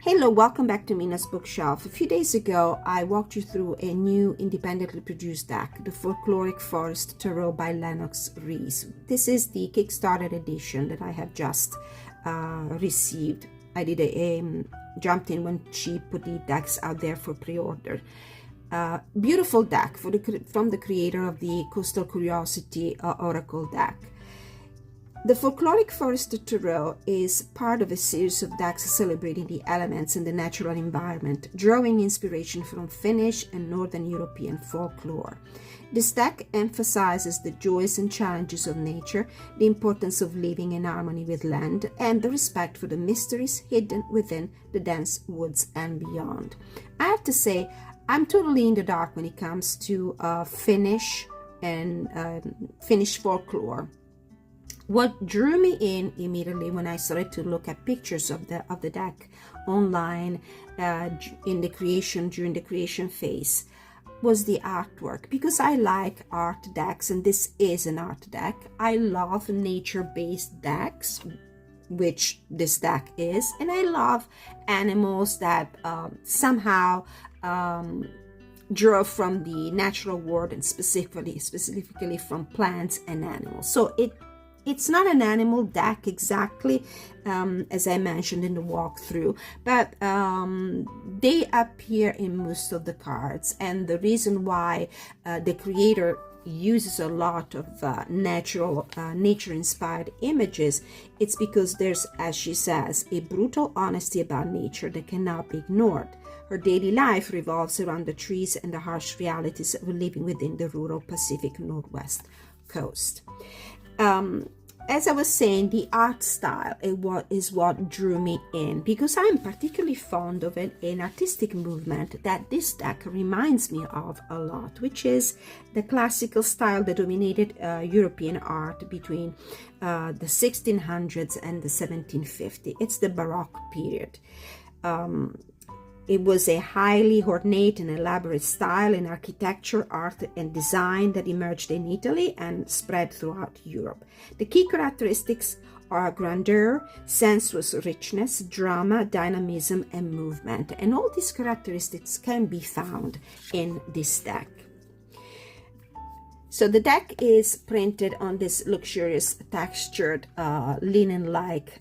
Hello, welcome back to Mina's Bookshelf. A few days ago, I walked you through a new independently produced deck, the Folkloric Forest Tarot by Lennox Rees. This is the Kickstarter edition that I have just received. I did jumped in when she put the decks out there for pre-order. Beautiful deck from the creator of the Coastal Curiosity Oracle deck. The Folkloric Forest Tarot is part of a series of decks celebrating the elements and the natural environment, drawing inspiration from Finnish and Northern European folklore. This deck emphasizes the joys and challenges of nature, the importance of living in harmony with land, and the respect for the mysteries hidden within the dense woods and beyond. I have to say, I'm totally in the dark when it comes to Finnish and Finnish folklore. What drew me in immediately when I started to look at pictures of the deck online during the creation phase was the artwork, because I like art decks, and this is an art deck. I love nature-based decks, which this deck is, and I love animals that somehow draw from the natural world, and specifically from plants and animals. So it's not an animal deck exactly, as I mentioned in the walkthrough, but they appear in most of the cards. And the reason why the creator uses a lot of nature-inspired images, it's because there's, as she says, a brutal honesty about nature that cannot be ignored. Her daily life revolves around the trees and the harsh realities of living within the rural Pacific Northwest coast. As I was saying, the art style is what drew me in, because I'm particularly fond of an artistic movement that this deck reminds me of a lot, which is the classical style that dominated European art between the 1600s and the 1750s. It's the Baroque period. It was a highly ornate and elaborate style in architecture, art, and design that emerged in Italy and spread throughout Europe. The key characteristics are grandeur, sensuous richness, drama, dynamism, and movement. And all these characteristics can be found in this deck. So the deck is printed on this luxurious textured linen-like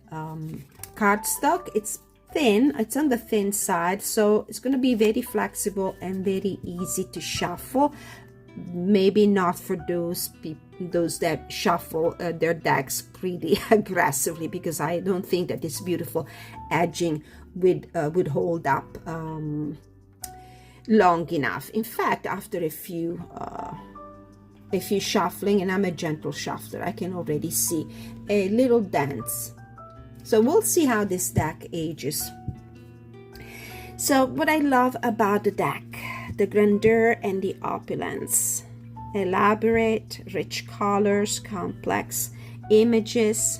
cardstock. It's thin, it's on the thin side, so it's going to be very flexible and very easy to shuffle. Maybe not for those that shuffle their decks pretty aggressively, because I don't think that this beautiful edging would hold up long enough. In fact, after a few shuffling, and I'm a gentle shuffler, I can already see a little dents. So we'll see how this deck ages. So what I love about the deck, the grandeur and the opulence, elaborate, rich colors, complex images.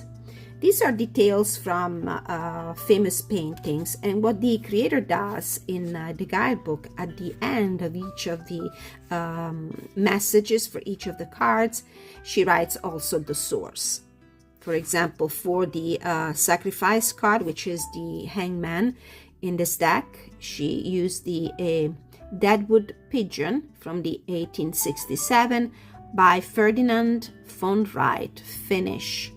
These are details from famous paintings, and what the creator does in the guidebook at the end of each of the messages for each of the cards, she writes also the source. For example, for the sacrifice card, which is the hangman in this deck, she used the Deadwood Pigeon from the 1867 by Ferdinand von Wright, Finnish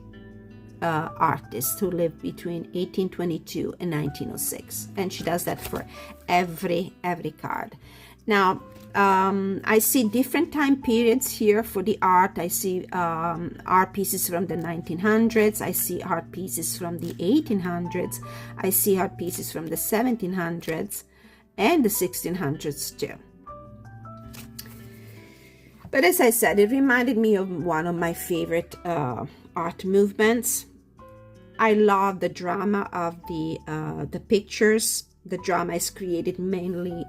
artist who lived between 1822 and 1906. And she does that for every card. Now, I see different time periods here for the art. I see art pieces from the 1900s. I see art pieces from the 1800s. I see art pieces from the 1700s and the 1600s too. But as I said, it reminded me of one of my favorite art movements. I love the drama of the pictures. The drama is created mainly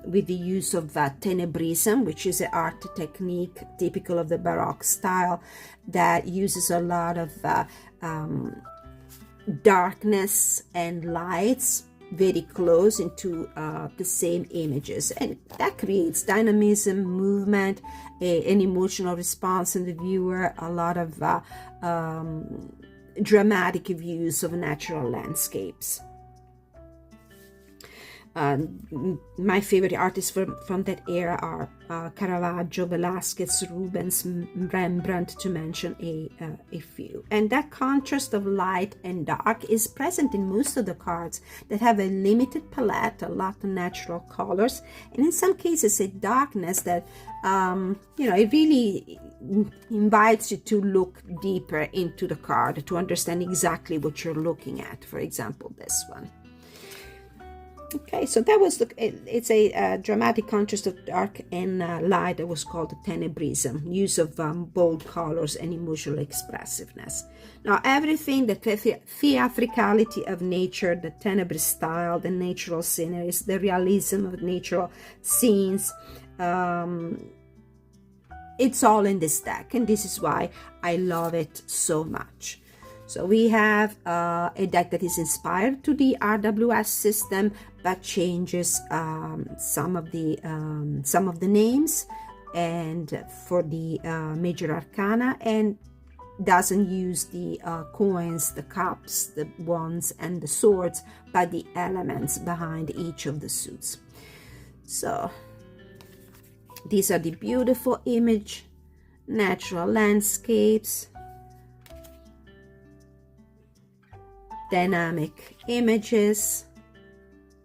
with the use of tenebrism, which is an art technique typical of the Baroque style that uses a lot of darkness and lights very close into the same images, and that creates dynamism, movement, an emotional response in the viewer, a lot of dramatic views of natural landscapes. My favorite artists from that era are Caravaggio, Velázquez, Rubens, Rembrandt, to mention a few. And that contrast of light and dark is present in most of the cards that have a limited palette, a lot of natural colors, and in some cases a darkness that, it really invites you to look deeper into the card to understand exactly what you're looking at. For example, this one. Okay, so that was it's a dramatic contrast of dark and light that was called the tenebrism, use of bold colors and emotional expressiveness. Now, everything, the theatricality of nature, the tenebrous style, the natural sceneries, the realism of natural scenes, it's all in this deck, and this is why I love it so much. So we have a deck that is inspired to the RWS system, but changes some of the names and for the major arcana, and doesn't use the coins, the cups, the wands, and the swords, but the elements behind each of the suits. So these are the beautiful image, natural landscapes, dynamic images,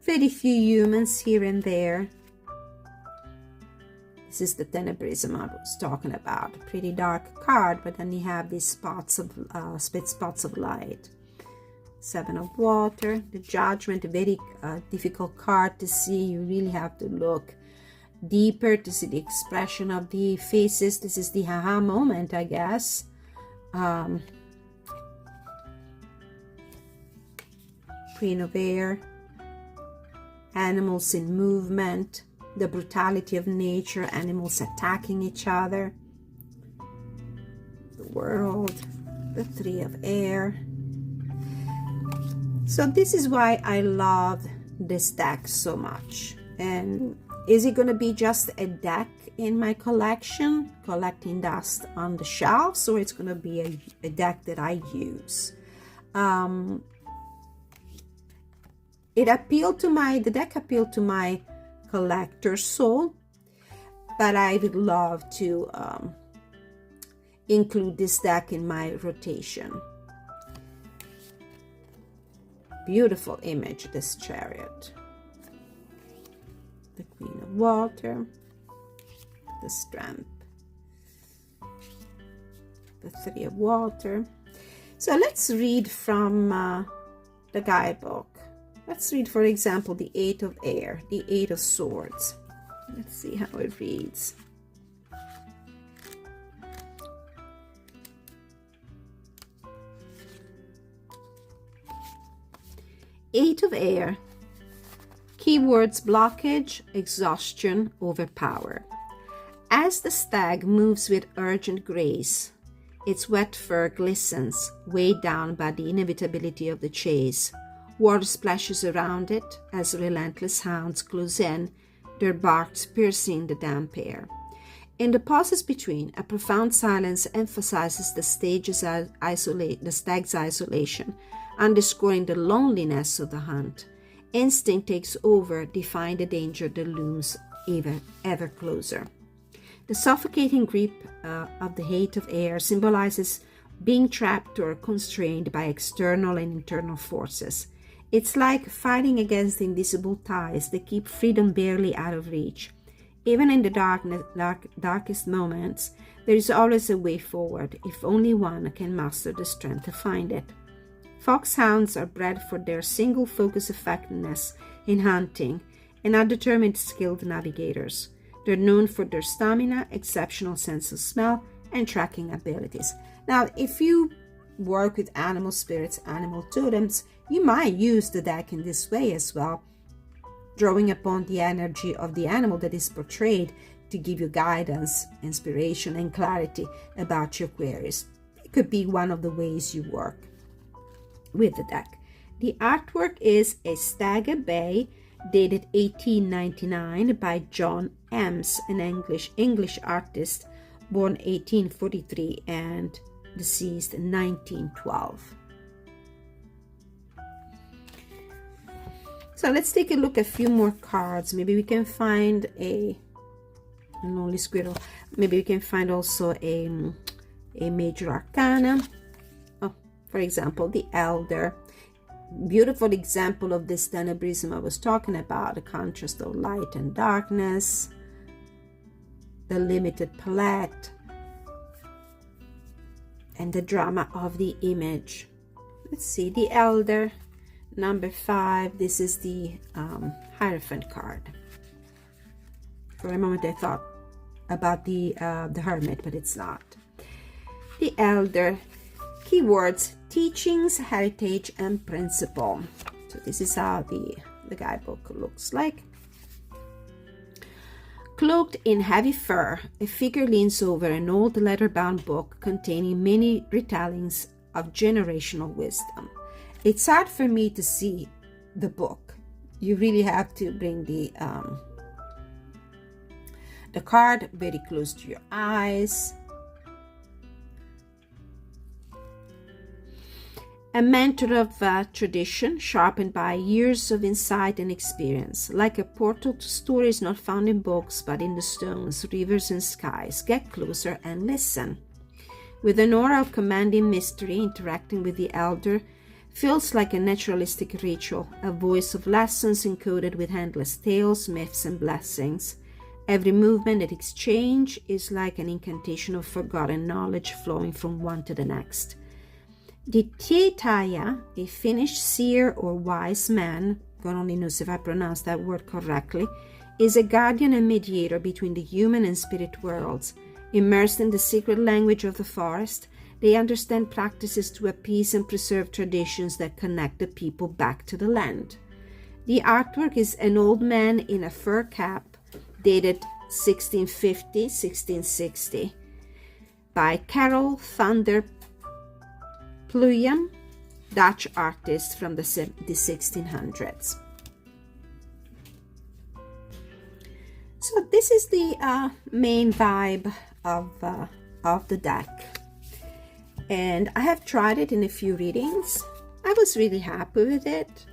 very few humans here and there. This is the tenebrism I was talking about. A pretty dark card, but then you have these spots of split spots of light. Seven of Water, the Judgment, a very difficult card to see. You really have to look deeper to see the expression of the faces. This is the haha moment, I guess. Queen of Air, animals in movement, the brutality of nature, animals attacking each other, the World, the Three of Air. So this is why I love this deck so much. And is it going to be just a deck in my collection, collecting dust on the shelves, or it's going to be a deck that I use? The deck appealed to my collector's soul, but I would love to include this deck in my rotation. Beautiful image, this Chariot. The Queen of Water, the Strength, the Three of Water. So let's read from the guidebook. Let's read, for example, the Eight of Air, the Eight of Swords. Let's see how it reads. Eight of Air. Keywords: blockage, exhaustion, overpower. As the stag moves with urgent grace, its wet fur glistens, weighed down by the inevitability of the chase. Water splashes around it as relentless hounds close in, their barks piercing the damp air. In the pauses between, a profound silence emphasizes the stag's isolation, underscoring the loneliness of the hunt. Instinct takes over, defying the danger that looms ever closer. The suffocating grip of the Eight of Air symbolizes being trapped or constrained by external and internal forces. It's like fighting against invisible ties that keep freedom barely out of reach. Even in the darkest moments, there is always a way forward, if only one can muster the strength to find it. Foxhounds are bred for their single-focus effectiveness in hunting and are determined, skilled navigators. They're known for their stamina, exceptional sense of smell, and tracking abilities. Now, if you work with animal spirits, animal totems, you might use the deck in this way as well, drawing upon the energy of the animal that is portrayed to give you guidance, inspiration, and clarity about your queries. It could be one of the ways you work with the deck. The artwork is a stag at bay, dated 1899 by John Ems, an English artist, born 1843 and deceased in 1912. So let's take a look at a few more cards. Maybe we can find a lonely squirrel. Maybe we can find also a major arcana. Oh, for example, the Elder. Beautiful example of this tenebrism I was talking about, the contrast of light and darkness, the limited palette, and the drama of the image. Let's see, the Elder, number 5. This is the Hierophant card. For a moment I thought about the Hermit, but it's not. The Elder. Keywords: teachings, heritage, and principle. So this is how the guidebook looks like. Cloaked in heavy fur, a figure leans over an old leather-bound book containing many retellings of generational wisdom. It's hard for me to see the book. You really have to bring the card very close to your eyes. A mentor of tradition, sharpened by years of insight and experience, like a portal to stories not found in books but in the stones, rivers, and skies. Get closer and listen. With an aura of commanding mystery, interacting with the Elder feels like a naturalistic ritual, a voice of lessons encoded with endless tales, myths, and blessings. Every movement and exchange is like an incantation of forgotten knowledge flowing from one to the next. The Tietaya, a Finnish seer or wise man, God only knows if I pronounce that word correctly, is a guardian and mediator between the human and spirit worlds. Immersed in the secret language of the forest, they understand practices to appease and preserve traditions that connect the people back to the land. The artwork is an old man in a fur cap, dated 1650-1660, by Carol van der Pluyam, Dutch artist from the 1600s. So this is the main vibe of the deck, and I have tried it in a few readings. I was really happy with it.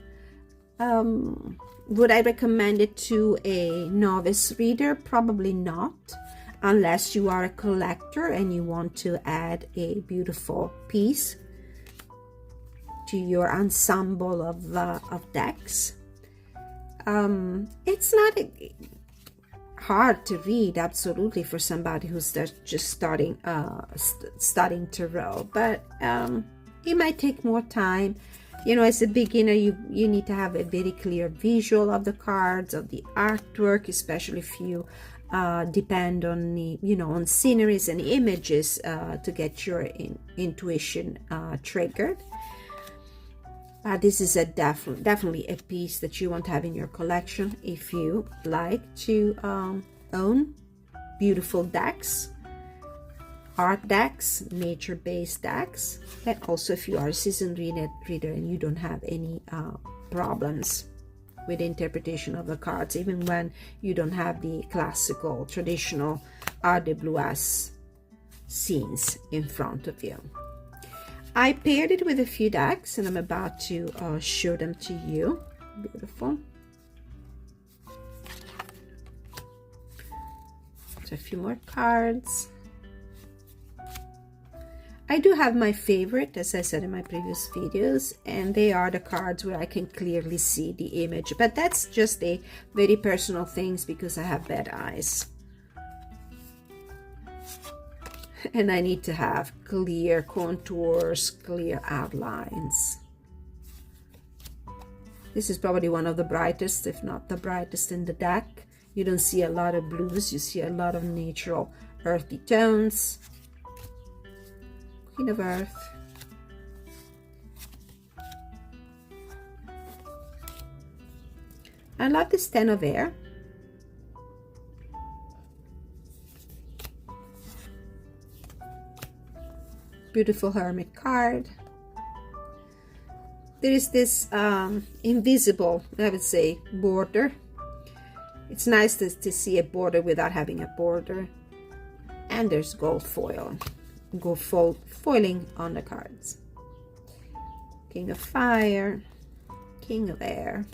Would I recommend it to a novice reader? Probably not, unless you are a collector and you want to add a beautiful piece to your ensemble of decks. It's not hard to read, absolutely, for somebody who's just starting studying tarot, but it might take more time. You know, as a beginner, you need to have a very clear visual of the cards, of the artwork, especially if you depend on the, on sceneries and images to get your intuition triggered. This is definitely a piece that you want to have in your collection if you like to own beautiful decks, art decks, nature-based decks, and also if you are a seasoned reader and you don't have any problems with the interpretation of the cards, even when you don't have the classical, traditional RWS scenes in front of you. I paired it with a few decks and I'm about to show them to you. Beautiful. So a few more cards. I do have my favorite, as I said in my previous videos, and they are the cards where I can clearly see the image, but that's just a very personal things because I have bad eyes. And I need to have clear contours, clear outlines. This is probably one of the brightest, if not the brightest in the deck. You don't see a lot of blues, you see a lot of natural earthy tones. Queen of Earth. I love this Ten of Air. Beautiful Hermit card. There is this invisible, I would say, border. It's nice to see a border without having a border. And there's gold foil, foiling on the cards. King of Fire, King of Air,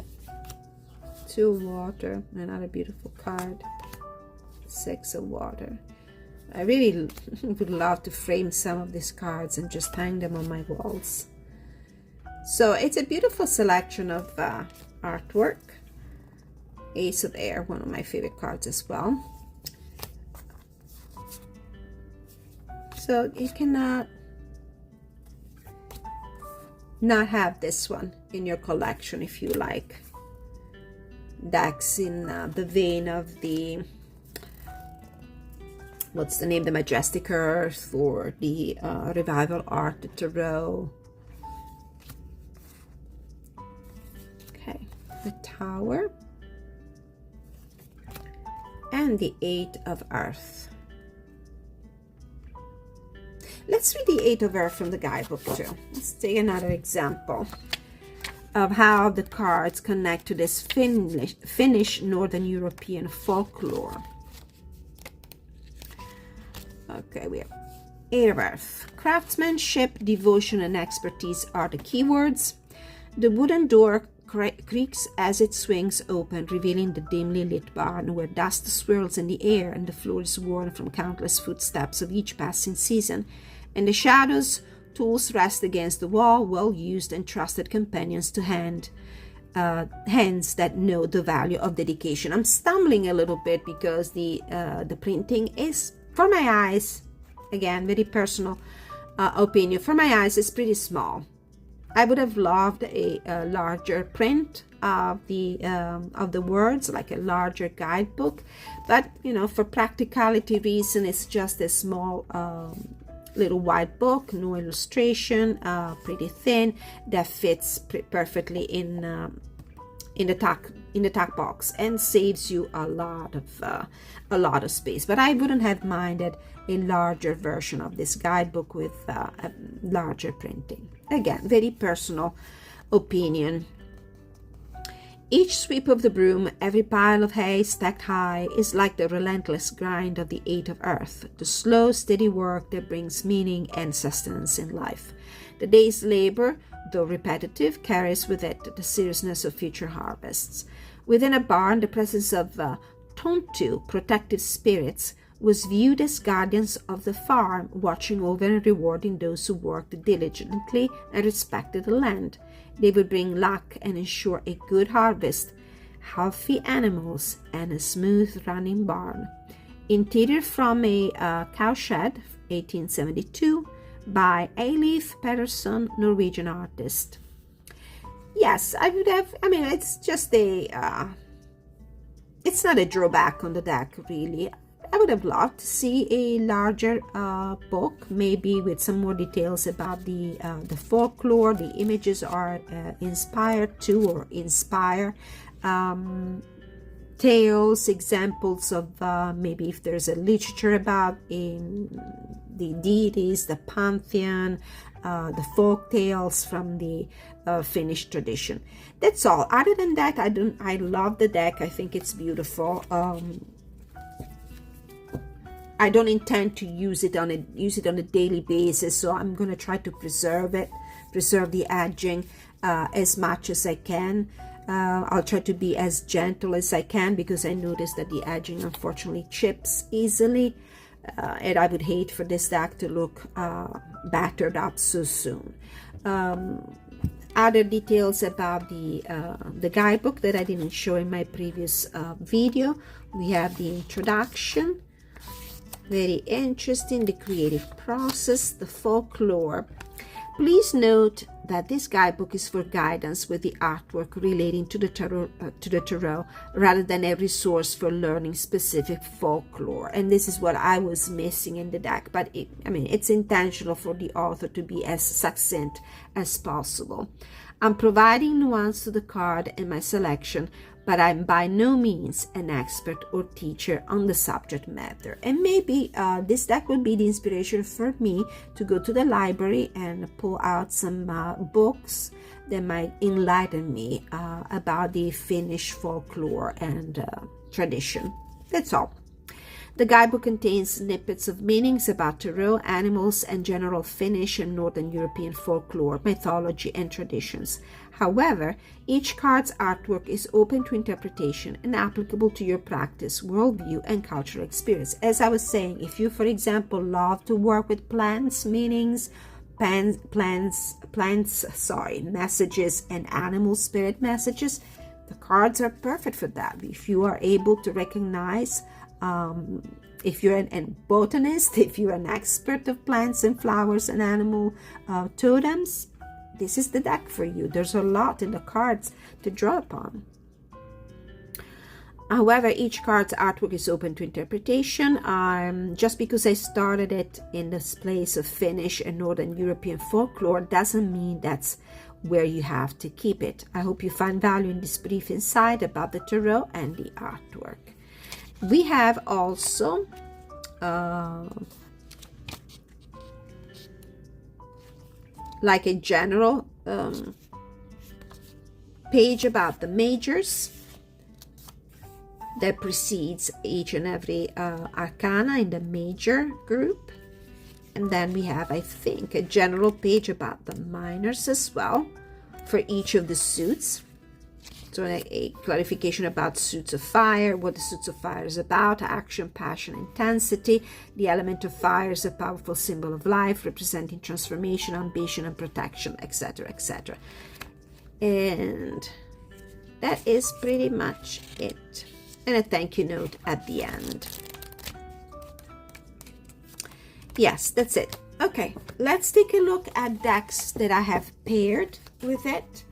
Two of water, another beautiful card. Six of water. I really would love to frame some of these cards and just hang them on my walls. So it's a beautiful selection of artwork. Ace of Air, one of my favorite cards as well. So you cannot not have this one in your collection if you like decks in the vein of the, what's the name, the Majestic Earth, or the Revival Art, the Tarot. Okay, the Tower and the Eight of Earth. Let's read the Eight of Earth from the guidebook too. Let's take another example of how the cards connect to this Finnish Northern European folklore. Okay, we have Eight of Earth. Craftsmanship, devotion, and expertise are the keywords. The wooden door creaks as it swings open, revealing the dimly lit barn where dust swirls in the air and the floor is worn from countless footsteps of each passing season. In the shadows, tools rest against the wall, well-used and trusted companions to hands that know the value of dedication. I'm stumbling a little bit because the printing is, for my eyes, again, very personal opinion, for my eyes, it's pretty small. I would have loved a larger print of the words, like a larger guidebook, but you know, for practicality reason, it's just a small little white book, no illustration, pretty thin, that fits perfectly in the tack box and saves you a lot of space. But I wouldn't have minded a larger version of this guidebook with a larger printing. Again, very personal opinion. Each sweep of the broom, every pile of hay stacked high, is like the relentless grind of the Eight of Earth, the slow, steady work that brings meaning and sustenance in life. The day's labor, though repetitive, carries with it the seriousness of future harvests. Within a barn, the presence of Tontu, protective spirits, was viewed as guardians of the farm, watching over and rewarding those who worked diligently and respected the land. They would bring luck and ensure a good harvest, healthy animals, and a smooth-running barn. Interior from a cowshed, 1872, by Eilif Pettersson, Norwegian artist. Yes, I would have, I mean, it's just a, it's not a drawback on the deck, really. I would have loved to see a larger book, maybe with some more details about the folklore. The images are inspired to, or inspire tales, examples of maybe if there's a literature about the deities, the pantheon, the folk tales from the Finnish tradition. That's all. Other than that, I love the deck. I think it's beautiful. I don't intend to use it on a daily basis, so I'm going to try to preserve the edging as much as I can. I'll try to be as gentle as I can, because I noticed that the edging unfortunately chips easily, and I would hate for this deck to look battered up so soon. Other details about the guidebook that I didn't show in my previous video. We have the introduction. Very interesting, the creative process, the folklore. Please note that this guidebook is for guidance with the artwork relating to the tarot, rather than a resource for learning specific folklore. And this is what I was missing in the deck. But it's intentional for the author to be as succinct as possible. I'm providing nuance to the card and my selection, but I'm by no means an expert or teacher on the subject matter. And maybe this deck would be the inspiration for me to go to the library and pull out some books that might enlighten me about the Finnish folklore and tradition. That's all. The guidebook contains snippets of meanings about tarot, animals, and general Finnish and Northern European folklore, mythology, and traditions. However, each card's artwork is open to interpretation and applicable to your practice, worldview, and cultural experience. As I was saying, if you, for example, love to work with plants, meanings, messages, and animal spirit messages, the cards are perfect for that. If you are able to recognize, if you're a botanist, if you're an expert of plants and flowers and animal totems, this is the deck for you. There's a lot in the cards to draw upon. However, each card's artwork is open to interpretation. Just because I started it in this place of Finnish and Northern European folklore doesn't mean that's where you have to keep it. I hope you find value in this brief insight about the tarot and the artwork. We have also like a general page about the majors that precedes each and every arcana in the major group. And then we have, I think, a general page about the minors as well for each of the suits. So a clarification about suits of fire, what the suits of fire is about, action, passion, intensity. The element of fire is a powerful symbol of life, representing transformation, ambition, and protection, etc., etc. And that is pretty much it. And a thank you note at the end. Yes, that's it. Okay, let's take a look at decks that I have paired with it.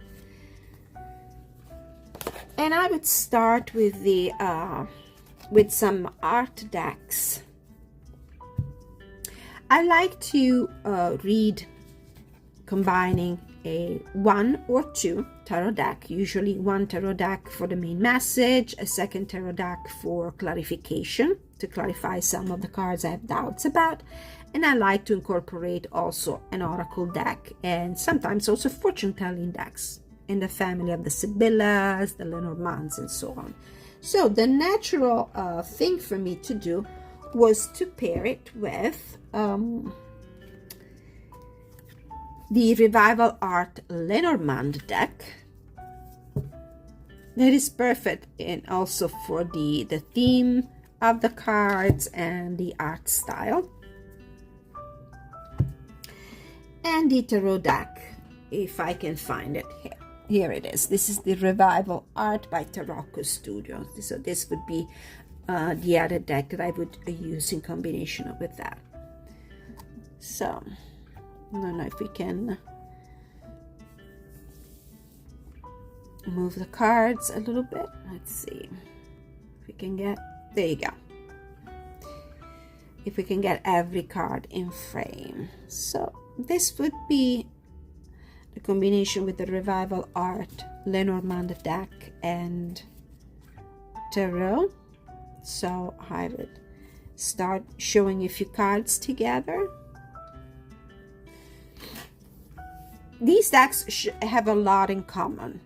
And I would start with the with some art decks. I like to read combining a 1 or 2 tarot deck, usually one tarot deck for the main message, a second tarot deck for clarification, to clarify some of the cards I have doubts about, and I like to incorporate also an oracle deck and sometimes also fortune-telling decks in the family of the Sibyllas, the Lenormands, and so on. So the natural thing for me to do was to pair it with the Revival Art Lenormand deck. That is perfect and also for the theme of the cards and the art style. And the tarot deck, if I can find it here. Here it is. This is the Revival Art by Tarocco Studio. So this would be the other deck that I would use in combination with that. So I don't know if we can move the cards a little bit. Let's see if we can get, there you go. If we can get every card in frame. So this would be the combination with the Revival Art Lenormand deck and tarot. So I would start showing a few cards together. These decks have a lot in common,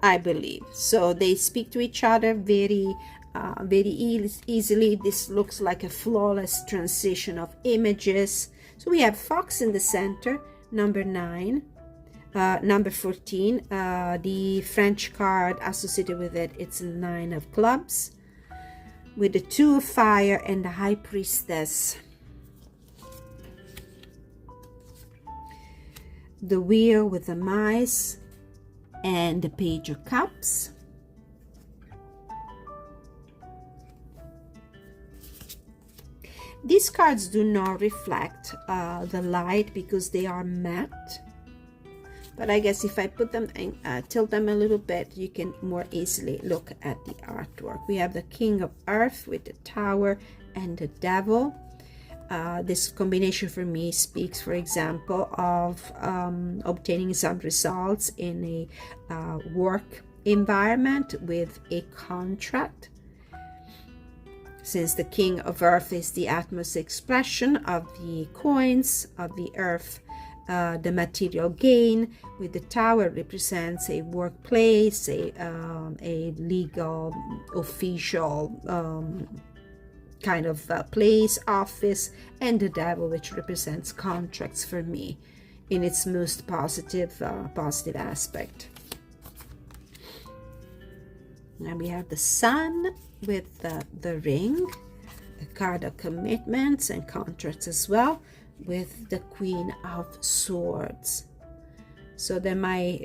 I believe. So they speak to each other very easily. This looks like a flawless transition of images. So we have Fox in the center, number 9. Number 14, the French card associated with it, it's 9 of clubs, with the 2 of fire and the High Priestess. The wheel with the mice and the Page of Cups. These cards do not reflect the light because they are matte. But I guess if I put them and tilt them a little bit, you can more easily look at the artwork. We have the King of Earth with the Tower and the Devil. This combination for me speaks, for example, of obtaining some results in a work environment with a contract. Since the King of Earth is the atmos expression of the coins of the earth, the material gain, with the Tower represents a workplace, a legal, official kind of place, office, and the devil, which represents contracts for me in its most positive aspect. Now we have the sun with the ring, the card of commitments and contracts as well, with the Queen of Swords. So there might,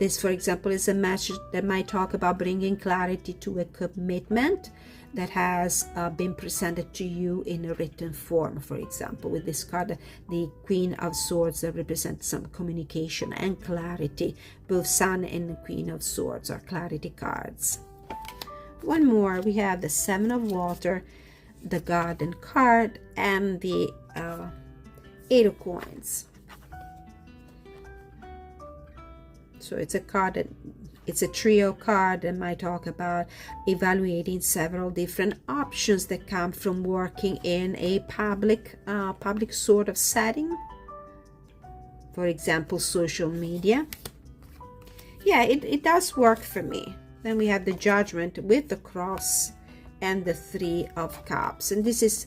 this for example is a message that might talk about bringing clarity to a commitment that has been presented to you in a written form. For example, with this card, the Queen of Swords, that represents some communication and clarity. Both Sun and the Queen of Swords are clarity cards. One more, we have the Seven of Water, the Garden card, and the Eight of Coins. So it's a card that, it's a trio card that might talk about evaluating several different options that come from working in a public sort of setting. For example, social media. Yeah, it does work for me. Then we have the Judgment with the cross and the Three of Cups, and this is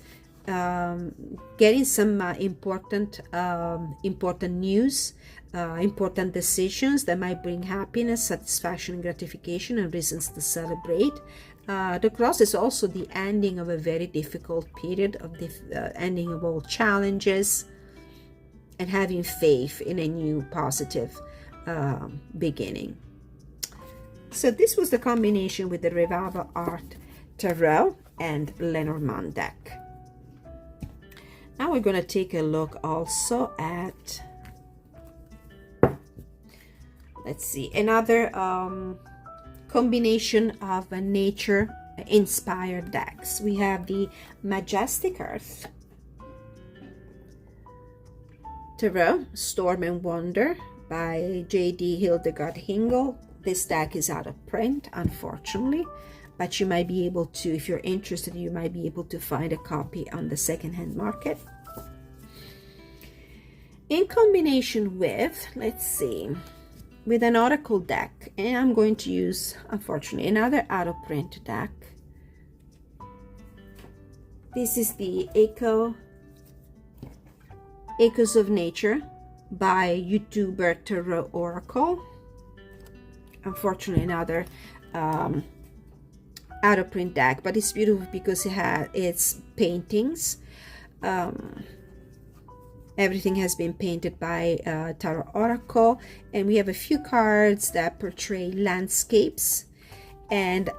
getting some important news, important decisions that might bring happiness, satisfaction, and gratification, and reasons to celebrate. The cross is also the ending of a very difficult period, of the ending of all challenges, and having faith in a new positive beginning. So this was the combination with the Revival Art Tarot and Lenormand deck. Now we're going to take a look also at, let's see, another combination of nature inspired decks. We have the Majestic Earth Tarot, Storm and Wonder by J.D. Hildegard Hingel. This deck is out of print, unfortunately, but you might be able to, if you're interested, you might be able to find a copy on the secondhand market. In combination with, let's see, with an oracle deck, and I'm going to use, unfortunately, another out of print deck. This is the Echoes of Nature by YouTuber Tarot Oracle. Unfortunately, another out of print deck, but it's beautiful because it has its paintings. Everything has been painted by Tarot Oracle, and we have a few cards that portray landscapes and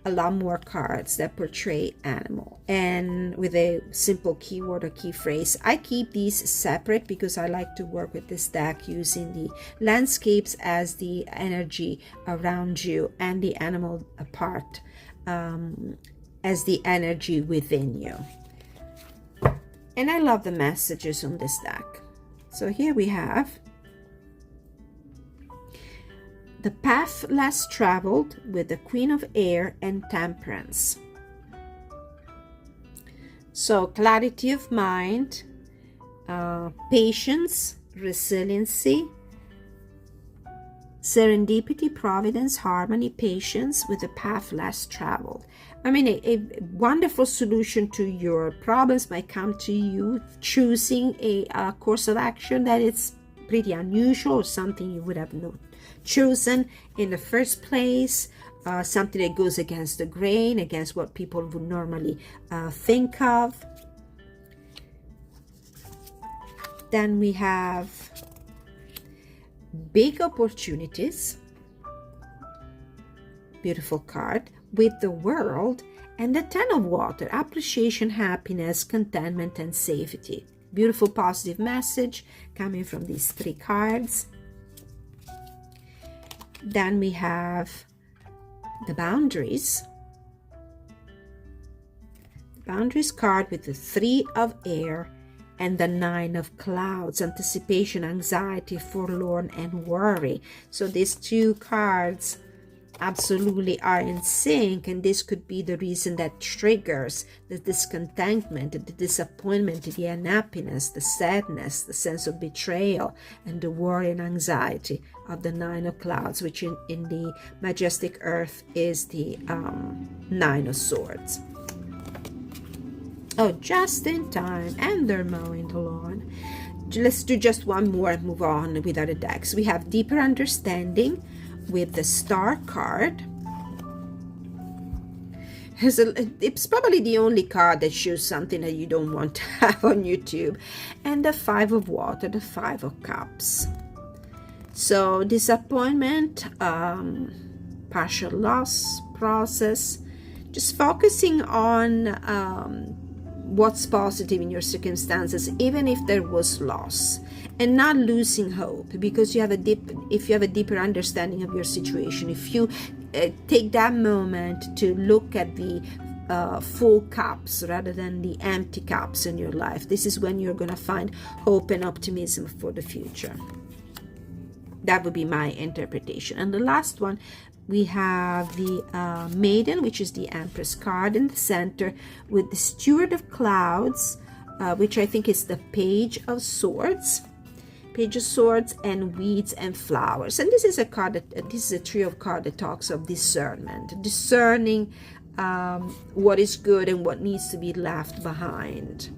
a lot more cards that portray animal, and with a simple keyword or key phrase. I keep these separate because I like to work with this deck using the landscapes as the energy around you and the animal part as the energy within you. And I love the messages on this deck. So here we have the Path Less Traveled with the Queen of Air and Temperance. So clarity of mind, patience, resiliency, serendipity, providence, harmony, patience with the path less traveled. I mean, a wonderful solution to your problems might come to you choosing a course of action that is pretty unusual, or something you would have not chosen in the first place, something that goes against the grain, against what people would normally think of. Then we have big opportunities, beautiful card, with the World, and the Ten of Water, appreciation, happiness, contentment, and safety. Beautiful positive message coming from these three cards. Then we have the Boundaries. The Boundaries card with the Three of Air and the Nine of Clouds, anticipation, anxiety, forlorn, and worry. So these two cards absolutely are in sync, and this could be the reason that triggers the discontentment, the disappointment, the unhappiness, the sadness, the sense of betrayal, and the worry and anxiety of the Nine of Clouds, which in the Majestic Earth is the Nine of Swords. Oh, just in time, and they're mowing the lawn. Let's do just one more and move on with other decks. We have Deeper Understanding with the Star card. It's probably the only card that shows something that you don't want to have on YouTube. And the Five of Water, the Five of Cups. So disappointment, partial loss, process, just focusing on what's positive in your circumstances, even if there was loss, and not losing hope, because if you have a deeper understanding of your situation, if you take that moment to look at the full cups rather than the empty cups in your life, this is when you're going to find hope and optimism for the future. That would be my interpretation. And the last one, we have the Maiden, which is the Empress card in the center, with the Steward of Clouds, which I think is the Page of Swords. Page of Swords, and Weeds and Flowers. And this is a card this is a trio of cards that talks of discernment, discerning what is good and what needs to be left behind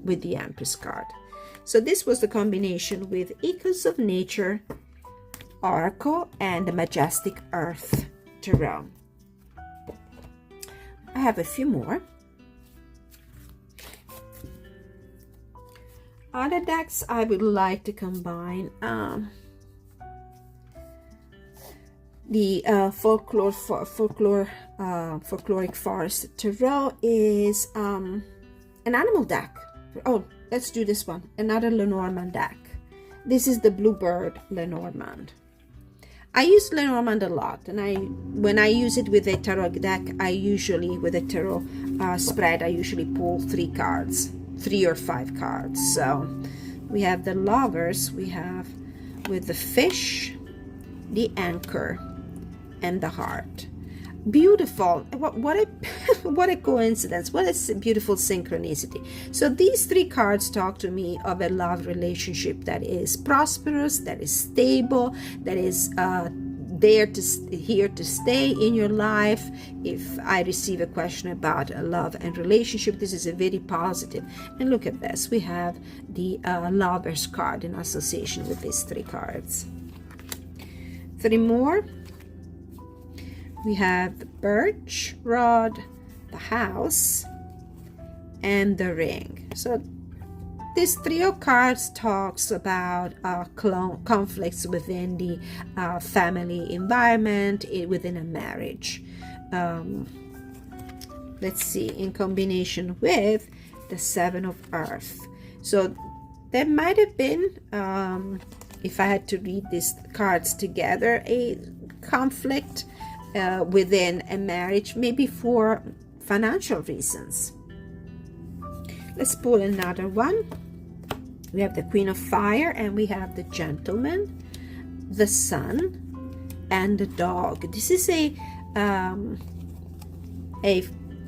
with the Empress card. So this was the combination with Echoes of Nature, Oracle, and the Majestic Earth Tarot. I have a few more. Other decks I would like to combine. The Folkloric Forest Tarot is an animal deck. Oh, let's do this one. Another Lenormand deck. This is the Bluebird Lenormand. I use Lenormand a lot, and when I use it with a tarot deck, with a tarot spread, I usually pull 3 or 5 cards. So we have the Lovers, we have with the Fish, the Anchor, and the Heart. Beautiful. What a coincidence. What a beautiful synchronicity. So these 3 cards talk to me of a love relationship that is prosperous, that is stable, that is here to stay in your life. If I receive a question about a love and relationship, this is a very positive. And look at this. We have the Lovers card in association with these 3 cards. 3 more. We have the Birch Rod, the House, and the Ring. So this trio cards talks about conflicts within the family environment, within a marriage. Let's see, in combination with the Seven of Earth. So there might have been, if I had to read these cards together, a conflict within a marriage, maybe for financial reasons. Let's pull another one. We have the Queen of Fire, and we have the Gentleman, the Sun, and the Dog. This is a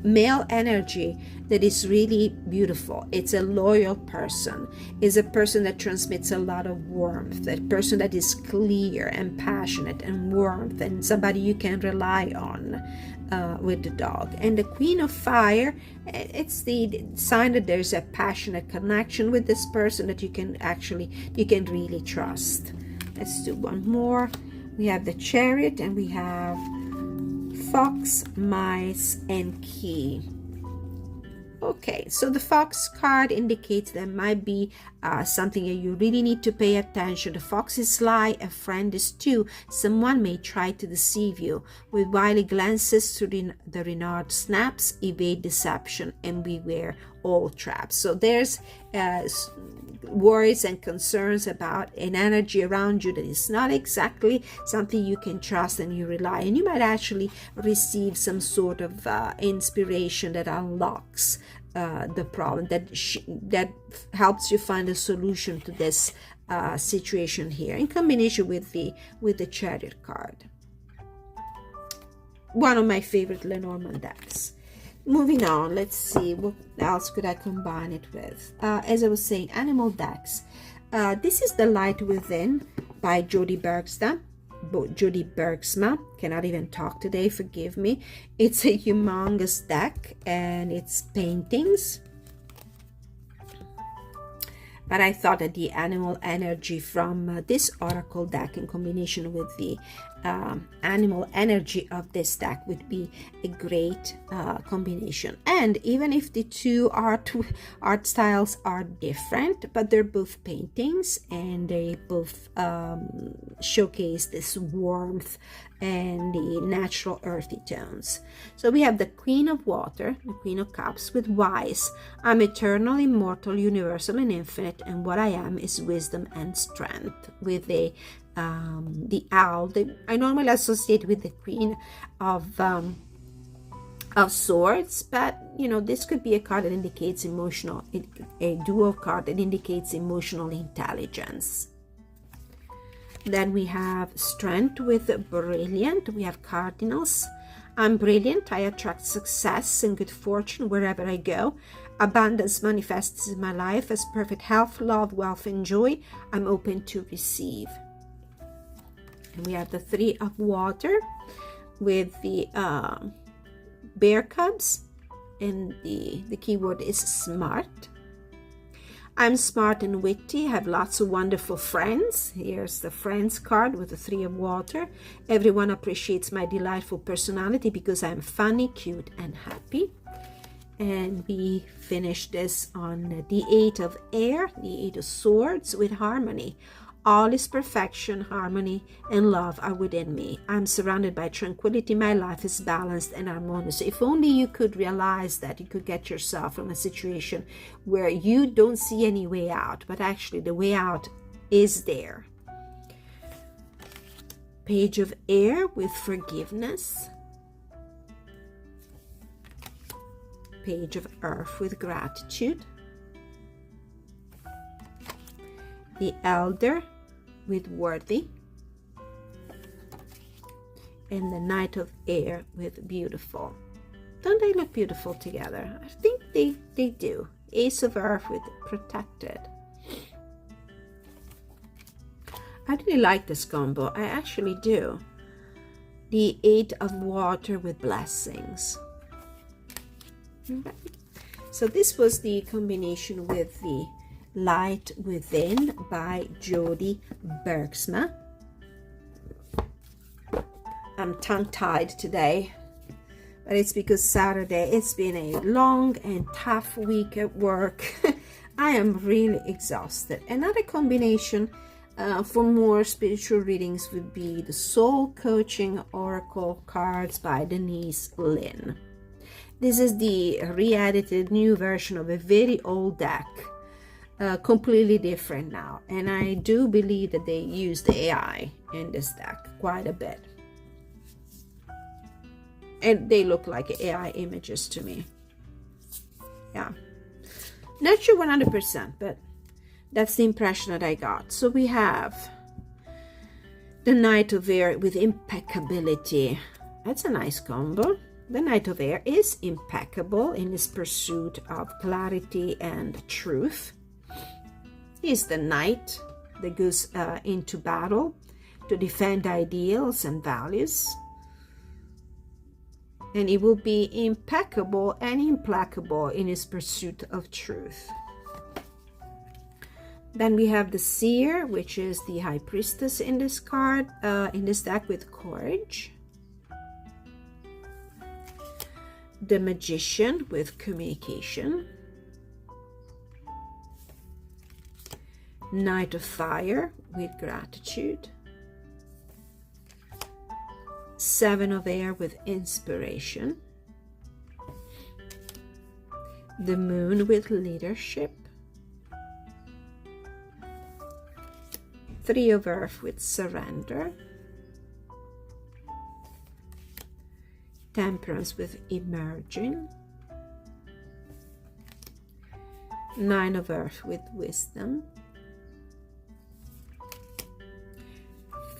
male energy that is really beautiful. It's a loyal person. It's a person that transmits a lot of warmth, a person that is clear and passionate and warmth, and somebody you can rely on with the Dog. And the Queen of Fire, it's the sign that there's a passionate connection with this person that you can really trust. Let's do one more. We have the Chariot, and we have Fox, Mice, and Key. Okay, so the Fox card indicates there might be something that you really need to pay attention. The fox is sly, a friend is too. Someone may try to deceive you. With wily glances through the Renard snaps, evade deception, and beware all traps. So there's worries and concerns about an energy around you that is not exactly something you can trust and you rely. And you might actually receive some sort of inspiration that unlocks the problem, that helps you find a solution to this situation here, in combination with the Chariot card. One of my favorite Lenormand decks. Moving on, let's see what else could I combine it with. As I was saying, animal decks. This is The Light Within by Jody Bergsma. Cannot even talk today, forgive me. It's a humongous deck, and it's paintings. but I thought that the animal energy from this oracle deck in combination with the animal energy of this deck would be a great combination. And even if the two art styles are different, but they're both paintings and they both showcase this warmth and the natural earthy tones. So we have the Queen of Water, the Queen of Cups with Wise. I'm eternal, immortal, universal, and infinite, and what I am is wisdom and strength. With the owl that I normally associate with the Queen of Swords, but you know, this could be a card that indicates a dual card that indicates emotional intelligence. Then we have Strength with Brilliant. We have Cardinals. I'm brilliant. I attract success and good fortune wherever I go. Abundance manifests in my life as perfect health, love, wealth, and joy. I'm open to receive. And we have the Three of Water with the bear cubs, and the keyword is smart. I'm smart and witty, have lots of wonderful friends. Here's the friends card with the Three of Water. Everyone appreciates my delightful personality because I'm funny, cute, and happy. And we finish this on the Eight of Air, the Eight of Swords with Harmony. All is perfection, harmony, and love are within me. I'm surrounded by tranquility. My life is balanced and harmonious. If only you could realize that, you could get yourself from a situation where you don't see any way out, but actually the way out is there. Page of Air with Forgiveness. Page of Earth with Gratitude. The Elder with Worthy, and the Knight of Air with Beautiful. Don't they look beautiful together? I think they do. Ace of Earth with Protected. I really like this combo. I actually do. The Eight of Water with Blessings. Right. So this was the combination with the Light Within by Jody Bergsma. I'm tongue-tied today, but it's because Saturday, it's been a long and tough week at work. I am really exhausted. Another combination for more spiritual readings would be the Soul Coaching Oracle cards by Denise Lynn. This is the re-edited new version of a very old deck. Completely different now, and I do believe that they used AI in this deck quite a bit, and they look like AI images to me. Yeah, not sure 100%, but that's the impression that I got. So we have the Knight of Air with Impeccability. That's a nice combo. The Knight of Air is impeccable in his pursuit of clarity and truth. He's the knight that goes into battle to defend ideals and values. And he will be impeccable and implacable in his pursuit of truth. Then we have the Seer, which is the High Priestess in this card, in this deck with Courage. The Magician with Communication. Knight of Fire with Gratitude. Seven of Air with Inspiration. The Moon with Leadership. Three of Earth with Surrender. Temperance with Emerging. Nine of Earth with Wisdom.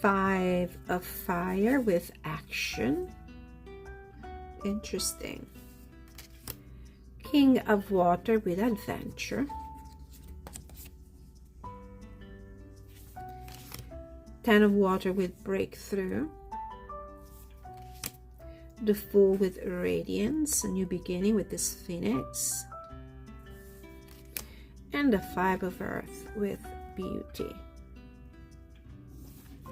Five of Fire with Action. Interesting. King of Water with Adventure. Ten of Water with Breakthrough. The Fool with Radiance, a new beginning with this Phoenix. and the 5 of Earth with Beauty.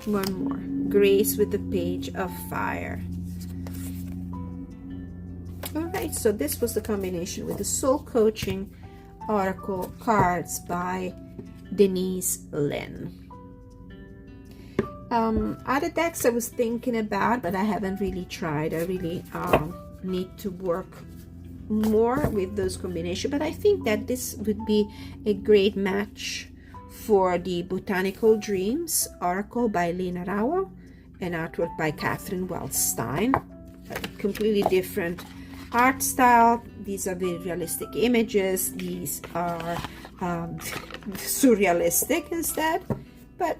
One more, Grace with the Page of Fire. All right, so this was the combination with the Soul Coaching Oracle cards by Denise Linn. Other decks I was thinking about, but I haven't really tried. I really need to work more with those combinations, but I think that this would be a great match for the Botanical Dreams Oracle by Lena Rauer and artwork by Catherine Wells Stein. A completely different art style. These are very realistic images. These are surrealistic instead, but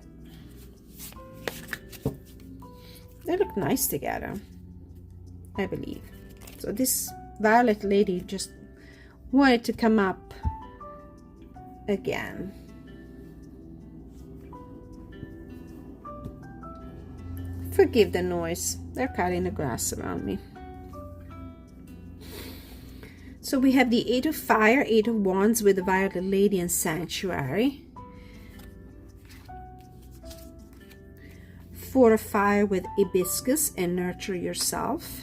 they look nice together, I believe. So this Violet lady just wanted to come up again. Forgive the noise, they're cutting the grass around me. So we have the 8 of Fire, 8 of Wands with the Violet Lady and Sanctuary. 4 of Fire with Hibiscus and Nurture Yourself.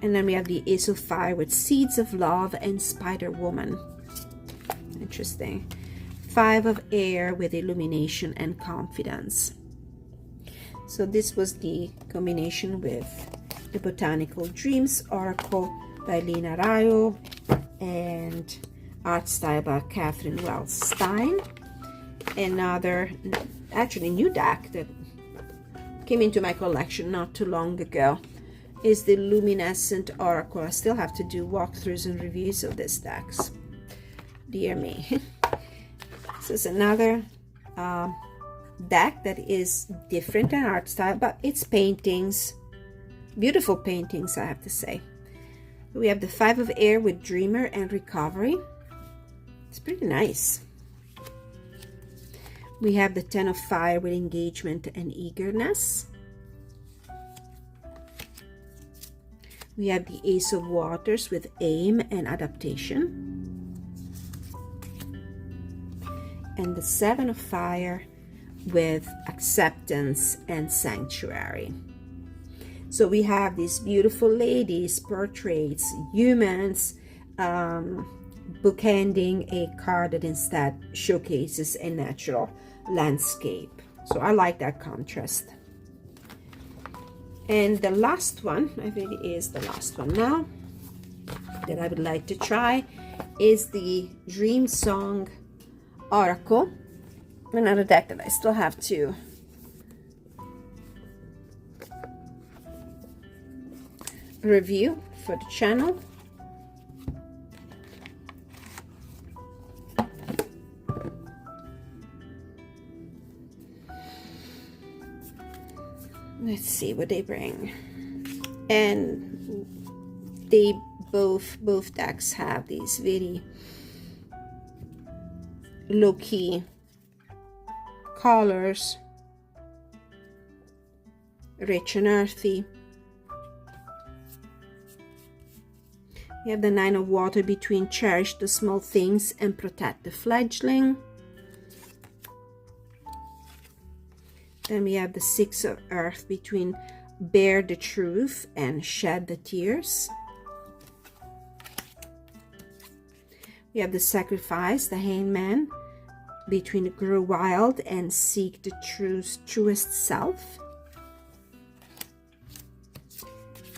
And then we have the Ace of Fire with Seeds of Love and Spider Woman. Interesting. 5 of Air with Illumination and Confidence. So this was the combination with the Botanical Dreams Oracle by Lena Rauer and art style by Catherine Wells Stein. Another, actually new deck that came into my collection not too long ago is the Luminescent Oracle. I still have to do walkthroughs and reviews of these decks. Dear me. This is another deck that is different in art style, but it's paintings. Beautiful paintings, I have to say. We have the 5 of Air with Dreamer and Recovery. It's pretty nice. We have the 10 of Fire with Engagement and Eagerness. We have the Ace of Waters with Aim and Adaptation. And the 7 of Fire with Acceptance and Sanctuary. So we have these beautiful ladies, portraits, humans, bookending a card that instead showcases a natural landscape. So I like that contrast. And the last one, I think it is the last one now, that I would like to try is the Dream Song Oracle. Another deck that I still have to review for the channel. Let's see what they bring. And they both decks have these very low-key colors, rich and earthy. We have the 9 of Water between Cherish the Small Things and Protect the Fledgling. Then we have the 6 of Earth between Bear the Truth and Shed the Tears. We have the Sacrifice, the Hangman, between Grow Wild and Seek the Truest Self.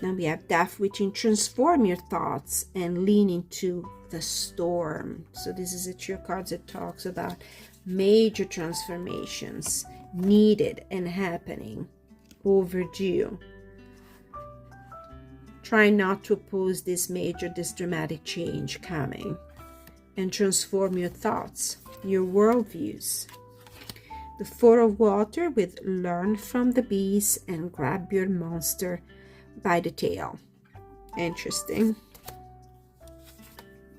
Then we have Death, which in Transform Your Thoughts and Lean into the Storm. So this is a trio of cards that talks about major transformations needed and happening, overdue. Try not to oppose this dramatic change coming, and transform your thoughts, your worldviews. The 4 of Water with Learn from the Bees and Grab Your Monster by the Tail. Interesting.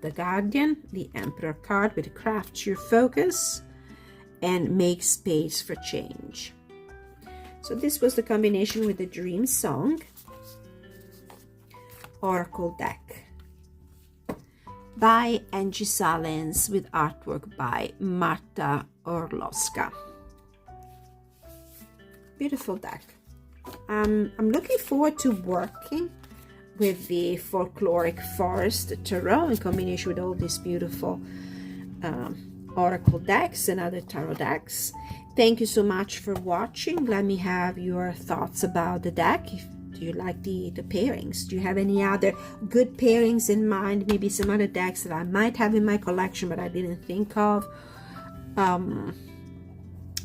The Guardian, the Emperor card with Craft Your Focus and Make Space for Change. So this was the combination with the Dream Song Oracle deck. by Angie Salens with artwork by Marta Orlowska. Beautiful deck. I'm looking forward to working with the Folkloric Forest Tarot in combination with all these beautiful oracle decks and other tarot decks. Thank you so much for watching. Let me have your thoughts about the deck. Do you like the pairings? Do you have any other good pairings in mind? Maybe some other decks that I might have in my collection but I didn't think of.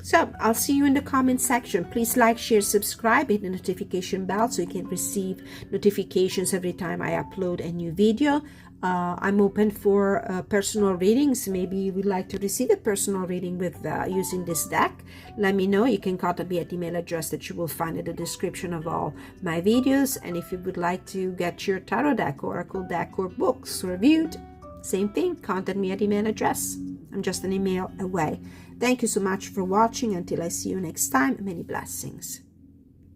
So I'll see you in the comment section. Please like, share, subscribe, hit the notification bell so you can receive notifications every time I upload a new video. I'm open for personal readings. Maybe you would like to receive a personal reading with using this deck. Let me know. You can contact me at the email address that you will find in the description of all my videos. And if you would like to get your tarot deck, oracle deck, or books reviewed, same thing, contact me at email address. I'm just an email away. Thank you so much for watching. Until I see you next time, many blessings.